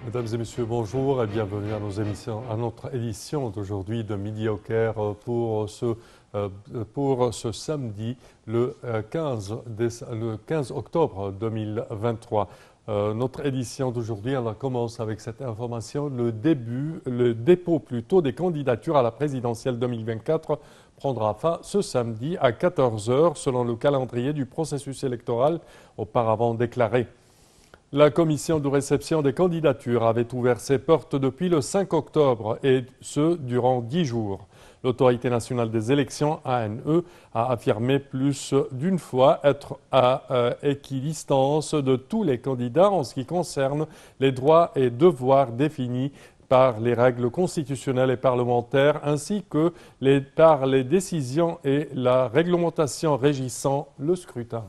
Mesdames et messieurs, bonjour et bienvenue à notre édition d'aujourd'hui de Midi au Caire pour ce samedi le 15 octobre 2023. Notre édition d'aujourd'hui, elle commence avec cette information. Le dépôt plutôt des candidatures à la présidentielle 2024 prendra fin ce samedi à 14 heures selon le calendrier du processus électoral auparavant déclaré. La commission de réception des candidatures avait ouvert ses portes depuis le 5 octobre et ce, durant 10 jours. L'Autorité nationale des élections, ANE, a affirmé plus d'une fois être à équidistance de tous les candidats en ce qui concerne les droits et devoirs définis par les règles constitutionnelles et parlementaires ainsi que par les décisions et la réglementation régissant le scrutin.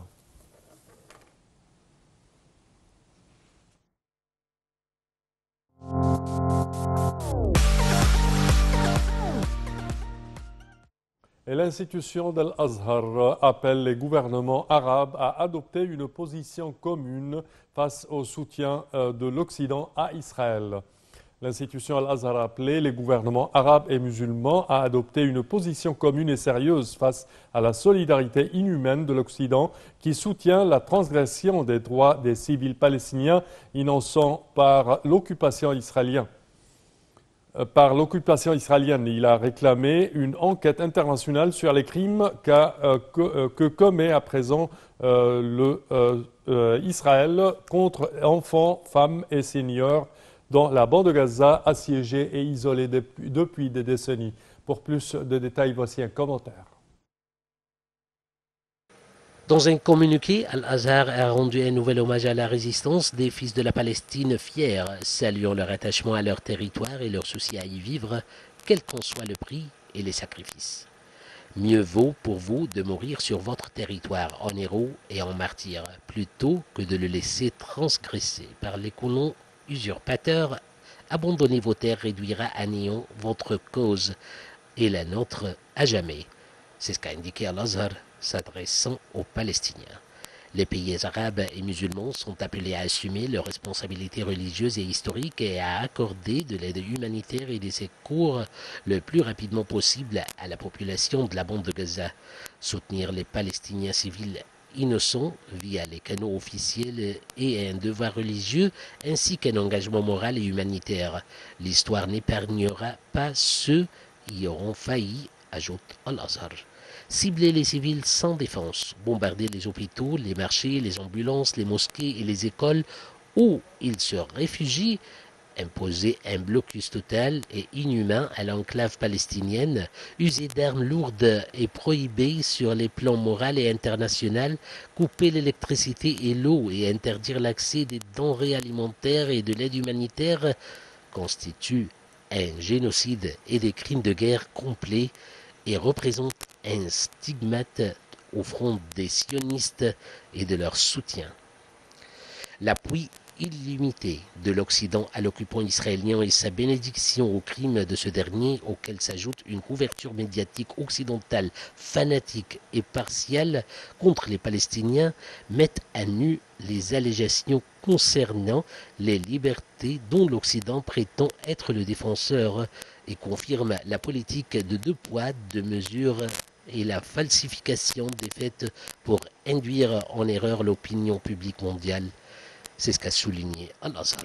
Et l'institution d'Al-Azhar appelle les gouvernements arabes à adopter une position commune face au soutien de l'Occident à Israël. L'institution Al-Azhar a appelé les gouvernements arabes et musulmans à adopter une position commune et sérieuse face à la solidarité inhumaine de l'Occident qui soutient la transgression des droits des civils palestiniens innocents par l'occupation israélienne. Il a réclamé une enquête internationale sur les crimes que commet à présent Israël contre enfants, femmes et seniors dans la bande de Gaza, assiégée et isolée depuis des décennies. Pour plus de détails, voici un commentaire. Dans un communiqué, Al-Azhar a rendu un nouvel hommage à la résistance des fils de la Palestine fiers, saluant leur attachement à leur territoire et leur souci à y vivre, quel qu'en soit le prix et les sacrifices. Mieux vaut pour vous de mourir sur votre territoire en héros et en martyr, plutôt que de le laisser transgresser par les colons usurpateurs. Abandonner vos terres réduira à néant votre cause et la nôtre à jamais. C'est ce qu'a indiqué Al-Azhar, s'adressant aux Palestiniens. Les pays arabes et musulmans sont appelés à assumer leurs responsabilités religieuses et historiques et à accorder de l'aide humanitaire et des secours le plus rapidement possible à la population de la bande de Gaza. Soutenir les Palestiniens civils innocents via les canaux officiels est un devoir religieux ainsi qu'un engagement moral et humanitaire. L'histoire n'épargnera pas ceux qui auront failli, ajoute Al-Azhar. Cibler les civils sans défense, bombarder les hôpitaux, les marchés, les ambulances, les mosquées et les écoles où ils se réfugient, imposer un blocus total et inhumain à l'enclave palestinienne, user d'armes lourdes et prohibées sur les plans moral et international, couper l'électricité et l'eau et interdire l'accès des denrées alimentaires et de l'aide humanitaire constituent un génocide et des crimes de guerre complets et représente un stigmate au front des sionistes et de leur soutien. L'appui illimité de l'Occident à l'occupant israélien et sa bénédiction aux crimes de ce dernier, auquel s'ajoute une couverture médiatique occidentale fanatique et partielle contre les Palestiniens, mettent à nu les allégations concernant les libertés dont l'Occident prétend être le défenseur et confirme la politique de deux poids, deux mesures et la falsification des faits pour induire en erreur l'opinion publique mondiale. C'est ce qu'a souligné Al-Azhar.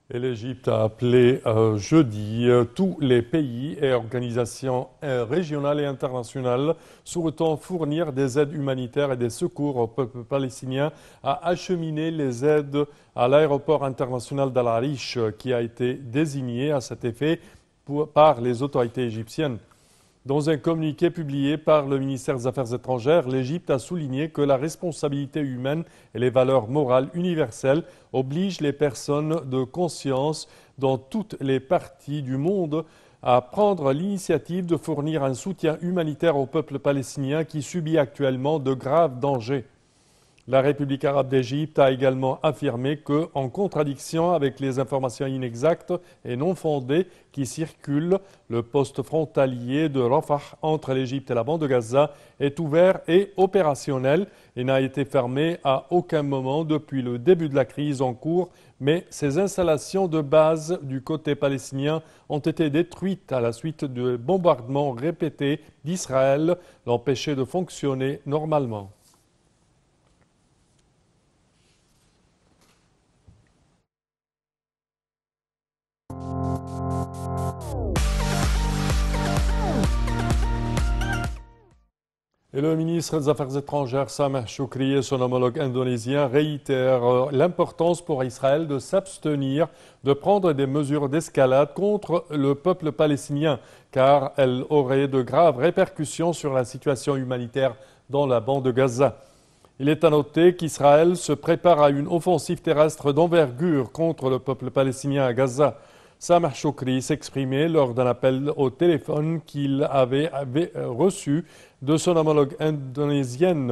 Et l'Égypte a appelé jeudi tous les pays et organisations régionales et internationales souhaitant fournir des aides humanitaires et des secours au peuple palestinien à acheminer les aides à l'aéroport international d'Al-Arish qui a été désigné à cet effet par les autorités égyptiennes. Dans un communiqué publié par le ministère des Affaires étrangères, l'Égypte a souligné que la responsabilité humaine et les valeurs morales universelles obligent les personnes de conscience dans toutes les parties du monde à prendre l'initiative de fournir un soutien humanitaire au peuple palestinien qui subit actuellement de graves dangers. La République arabe d'Égypte a également affirmé que, en contradiction avec les informations inexactes et non fondées qui circulent, le poste frontalier de Rafah entre l'Égypte et la bande de Gaza est ouvert et opérationnel et n'a été fermé à aucun moment depuis le début de la crise en cours, mais ces installations de base du côté palestinien ont été détruites à la suite de bombardements répétés d'Israël, l'empêchaient de fonctionner normalement. Et le ministre des Affaires étrangères, Sameh Shoukry, et son homologue indonésien réitèrent l'importance pour Israël de s'abstenir de prendre des mesures d'escalade contre le peuple palestinien, car elles auraient de graves répercussions sur la situation humanitaire dans la bande de Gaza. Il est à noter qu'Israël se prépare à une offensive terrestre d'envergure contre le peuple palestinien à Gaza. Sameh Shoukry s'exprimait lors d'un appel au téléphone qu'il avait reçu de son homologue indonésienne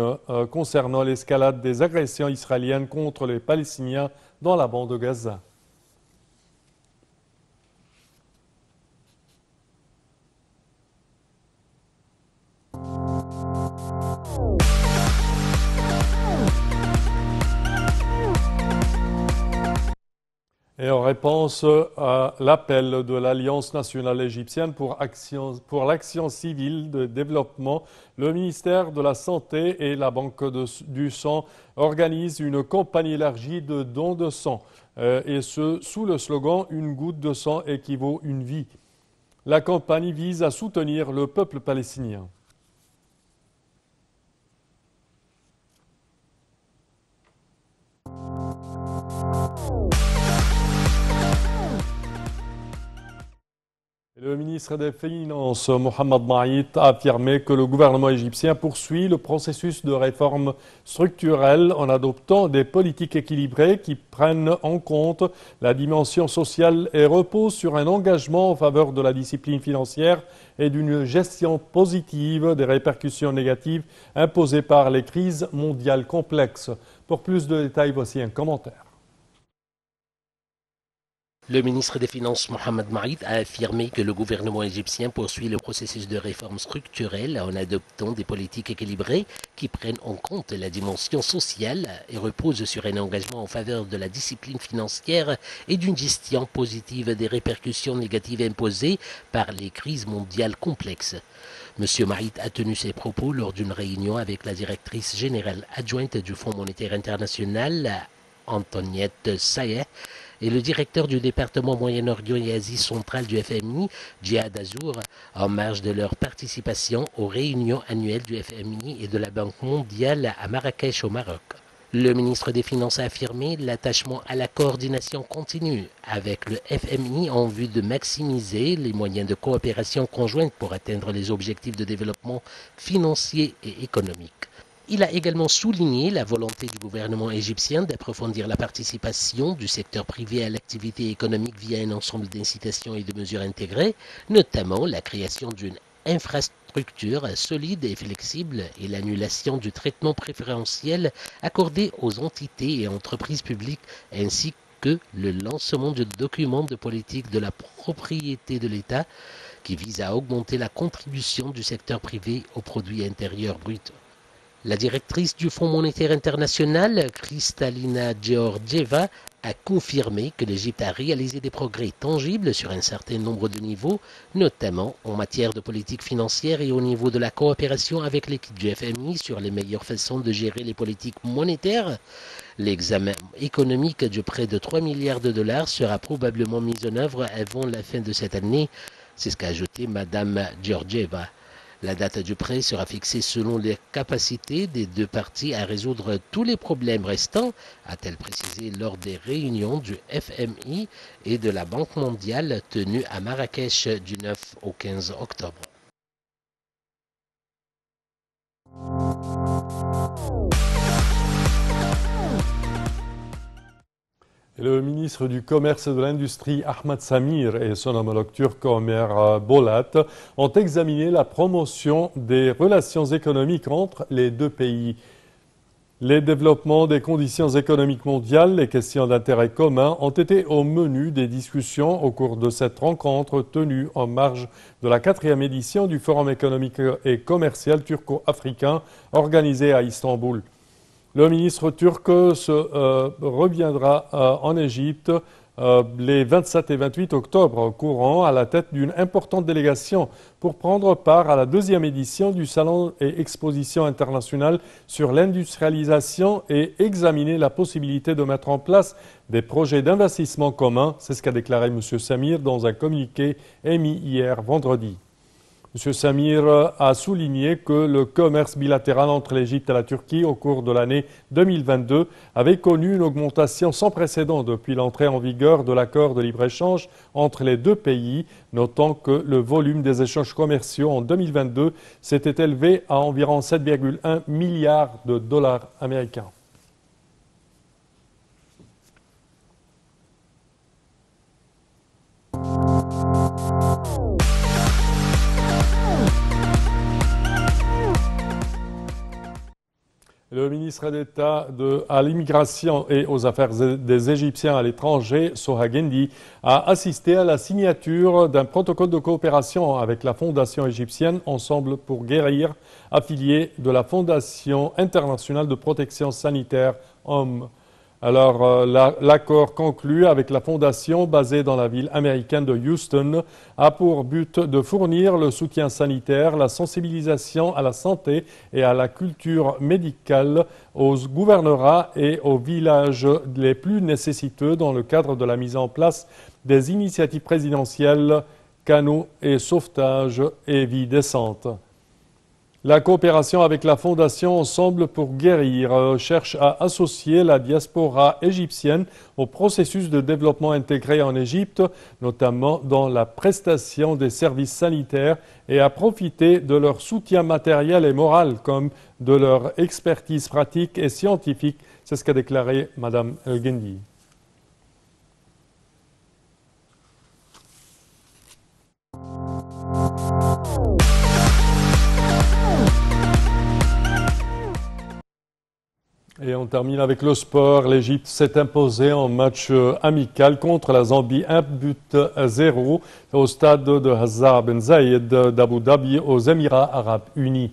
concernant l'escalade des agressions israéliennes contre les Palestiniens dans la bande de Gaza. Et en réponse à l'appel de l'Alliance nationale égyptienne pour l'action civile de développement, le ministère de la Santé et la Banque du sang organisent une campagne élargie de dons de sang, et ce sous le slogan « Une goutte de sang équivaut une vie ». La campagne vise à soutenir le peuple palestinien. Le ministre des Finances, Mohamed Maït, a affirmé que le gouvernement égyptien poursuit le processus de réforme structurelle en adoptant des politiques équilibrées qui prennent en compte la dimension sociale et reposent sur un engagement en faveur de la discipline financière et d'une gestion positive des répercussions négatives imposées par les crises mondiales complexes. Pour plus de détails, voici un commentaire. Le ministre des Finances, Mohamed Maït, a affirmé que le gouvernement égyptien poursuit le processus de réforme structurelle en adoptant des politiques équilibrées qui prennent en compte la dimension sociale et reposent sur un engagement en faveur de la discipline financière et d'une gestion positive des répercussions négatives imposées par les crises mondiales complexes. M. Maït a tenu ses propos lors d'une réunion avec la directrice générale adjointe du Fonds monétaire international, Antoniette Sayeh, et le directeur du département Moyen-Orient et Asie centrale du FMI, Djihad Azour, en marge de leur participation aux réunions annuelles du FMI et de la Banque mondiale à Marrakech au Maroc. Le ministre des Finances a affirmé l'attachement à la coordination continue avec le FMI en vue de maximiser les moyens de coopération conjointe pour atteindre les objectifs de développement financier et économique. Il a également souligné la volonté du gouvernement égyptien d'approfondir la participation du secteur privé à l'activité économique via un ensemble d'incitations et de mesures intégrées, notamment la création d'une infrastructure solide et flexible et l'annulation du traitement préférentiel accordé aux entités et entreprises publiques ainsi que le lancement du document de politique de la propriété de l'État qui vise à augmenter la contribution du secteur privé au produit intérieur brut. La directrice du Fonds monétaire international, Kristalina Georgieva, a confirmé que l'Égypte a réalisé des progrès tangibles sur un certain nombre de niveaux, notamment en matière de politique financière et au niveau de la coopération avec l'équipe du FMI sur les meilleures façons de gérer les politiques monétaires. L'examen économique de près de 3 milliards de dollars sera probablement mis en œuvre avant la fin de cette année, c'est ce qu'a ajouté Mme Georgieva. La date du prêt sera fixée selon les capacités des deux parties à résoudre tous les problèmes restants, a-t-elle précisé lors des réunions du FMI et de la Banque mondiale tenues à Marrakech du 9 au 15 octobre. Le ministre du Commerce et de l'Industrie, Ahmed Samir, et son homologue turc, Ömer Bolat, ont examiné la promotion des relations économiques entre les deux pays. Les développements des conditions économiques mondiales, les questions d'intérêt commun ont été au menu des discussions au cours de cette rencontre tenue en marge de la 4e édition du Forum économique et commercial turco-africain organisé à Istanbul. Le ministre turc reviendra en Égypte les 27 et 28 octobre courant à la tête d'une importante délégation pour prendre part à la 2e édition du Salon et Exposition internationale sur l'industrialisation et examiner la possibilité de mettre en place des projets d'investissement communs. C'est ce qu'a déclaré M. Samir dans un communiqué émis hier vendredi. M. Samir a souligné que le commerce bilatéral entre l'Égypte et la Turquie au cours de l'année 2022 avait connu une augmentation sans précédent depuis l'entrée en vigueur de l'accord de libre-échange entre les deux pays, notant que le volume des échanges commerciaux en 2022 s'était élevé à environ 7,1 milliards de dollars américains. Le ministre d'État à l'immigration et aux affaires des Égyptiens à l'étranger, Soha Gendi, a assisté à la signature d'un protocole de coopération avec la Fondation égyptienne Ensemble pour guérir, affiliée de la Fondation internationale de protection sanitaire OMS. Alors, l'accord conclu avec la fondation basée dans la ville américaine de Houston a pour but de fournir le soutien sanitaire, la sensibilisation à la santé et à la culture médicale aux gouvernorats et aux villages les plus nécessiteux dans le cadre de la mise en place des initiatives présidentielles canaux et sauvetage et vie décente. La coopération avec la Fondation Ensemble pour guérir cherche à associer la diaspora égyptienne au processus de développement intégré en Égypte, notamment dans la prestation des services sanitaires, et à profiter de leur soutien matériel et moral comme de leur expertise pratique et scientifique. C'est ce qu'a déclaré Mme El Gendi. Et on termine avec le sport. L'Égypte s'est imposée en match amical contre la Zambie, 1-0 au stade de Hazza Ben Zayed d'Abu Dhabi aux Émirats arabes unis.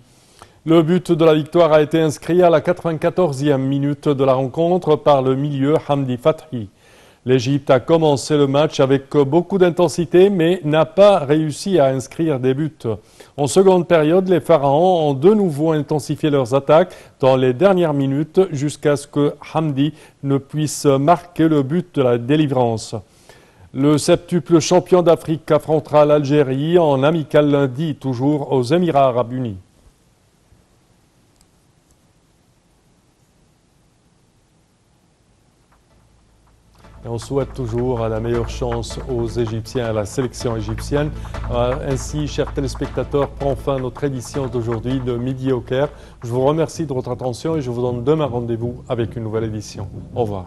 Le but de la victoire a été inscrit à la 94e minute de la rencontre par le milieu Hamdi Fathi. L'Égypte a commencé le match avec beaucoup d'intensité, mais n'a pas réussi à inscrire des buts. En seconde période, les Pharaons ont de nouveau intensifié leurs attaques dans les dernières minutes jusqu'à ce que Hamdi ne puisse marquer le but de la délivrance. Le septuple champion d'Afrique affrontera l'Algérie en amical lundi, toujours aux Émirats arabes unis. Et on souhaite toujours la meilleure chance aux Égyptiens, à la sélection égyptienne. Ainsi, chers téléspectateurs, prend fin notre édition d'aujourd'hui de Midi au Caire. Je vous remercie de votre attention et je vous donne demain rendez-vous avec une nouvelle édition. Au revoir.